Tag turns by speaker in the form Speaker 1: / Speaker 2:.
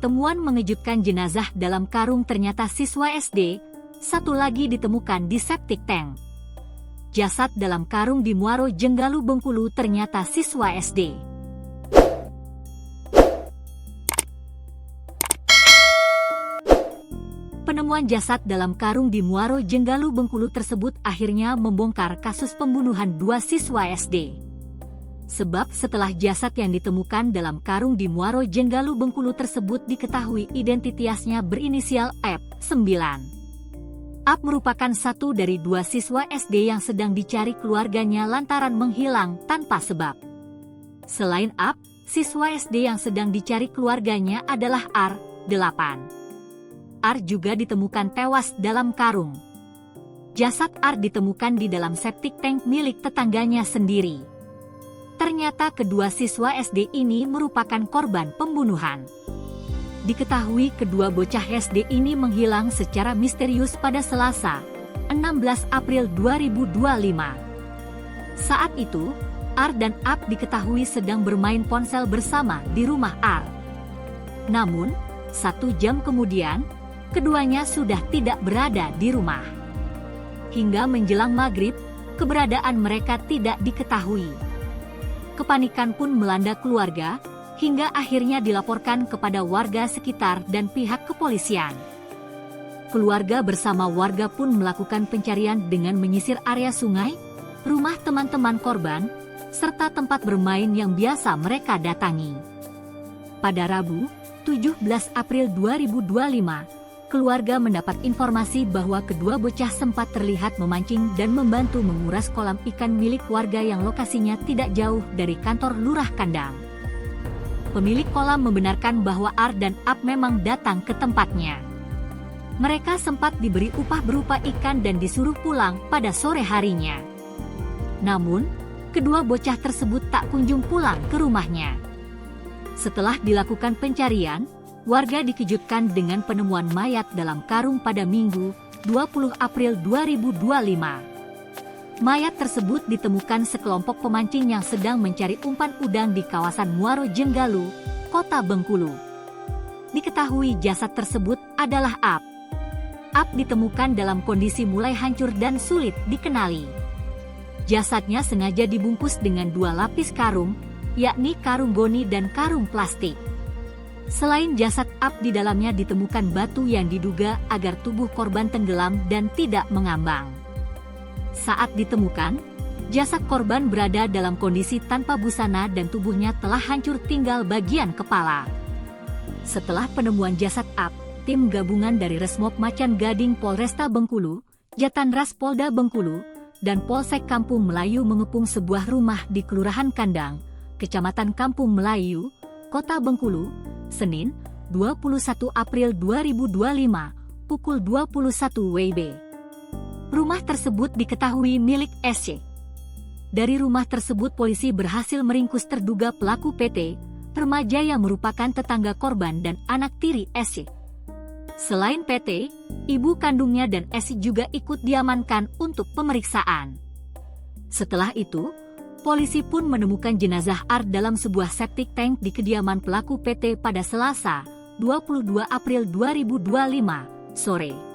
Speaker 1: Temuan mengejutkan, jenazah dalam karung ternyata siswa SD, satu lagi ditemukan di septic tank. Jasad dalam karung di Muaro Jenggalu, Bengkulu, ternyata siswa SD. Penemuan jasad dalam karung di Muaro Jenggalu, Bengkulu tersebut akhirnya membongkar kasus pembunuhan dua siswa SD. Sebab setelah jasad yang ditemukan dalam karung di Muaro Jenggalu, Bengkulu tersebut diketahui identitasnya berinisial F9. Ap merupakan satu dari dua siswa SD yang sedang dicari keluarganya lantaran menghilang tanpa sebab. Selain Ap, siswa SD yang sedang dicari keluarganya adalah R8. R juga ditemukan tewas dalam karung. Jasad R ditemukan di dalam septic tank milik tetangganya sendiri. Ternyata kedua siswa SD ini merupakan korban pembunuhan. Diketahui kedua bocah SD ini menghilang secara misterius pada Selasa, 16 April 2025. Saat itu, R dan Ap diketahui sedang bermain ponsel bersama di rumah R. Namun, 1 jam kemudian, keduanya sudah tidak berada di rumah. Hingga menjelang maghrib, keberadaan mereka tidak diketahui. Kepanikan pun melanda keluarga, hingga akhirnya dilaporkan kepada warga sekitar dan pihak kepolisian. Keluarga bersama warga pun melakukan pencarian dengan menyisir area sungai, rumah teman-teman korban, serta tempat bermain yang biasa mereka datangi. Pada Rabu, 17 April 2025, keluarga mendapat informasi bahwa kedua bocah sempat terlihat memancing dan membantu menguras kolam ikan milik warga yang lokasinya tidak jauh dari kantor Lurah Kandang. Pemilik kolam membenarkan bahwa R dan Ap memang datang ke tempatnya. Mereka sempat diberi upah berupa ikan dan disuruh pulang pada sore harinya. Namun, kedua bocah tersebut tak kunjung pulang ke rumahnya. Setelah dilakukan pencarian, warga dikejutkan dengan penemuan mayat dalam karung pada Minggu, 20 April 2025. Mayat tersebut ditemukan sekelompok pemancing yang sedang mencari umpan udang di kawasan Muaro Jenggalu, Kota Bengkulu. Diketahui jasad tersebut adalah Ap. Ap ditemukan dalam kondisi mulai hancur dan sulit dikenali. Jasadnya sengaja dibungkus dengan 2 lapis karung, yakni karung goni dan karung plastik. Selain jasad Ap, di dalamnya ditemukan batu yang diduga agar tubuh korban tenggelam dan tidak mengambang. Saat ditemukan, jasad korban berada dalam kondisi tanpa busana dan tubuhnya telah hancur tinggal bagian kepala. Setelah penemuan jasad Ap, tim gabungan dari Resmob Macan Gading Polresta Bengkulu, Jatanras Polda Bengkulu, dan Polsek Kampung Melayu mengepung sebuah rumah di Kelurahan Kandang, Kecamatan Kampung Melayu, Kota Bengkulu, Senin, 21 April 2025, pukul 21 WIB. Rumah tersebut diketahui milik SC. Dari rumah tersebut polisi berhasil meringkus terduga pelaku PT, remaja yang merupakan tetangga korban dan anak tiri SC. Selain PT, ibu kandungnya dan SC juga ikut diamankan untuk pemeriksaan. Setelah itu, polisi pun menemukan jenazah R dalam sebuah septic tank di kediaman pelaku PT pada Selasa, 22 April 2025, sore.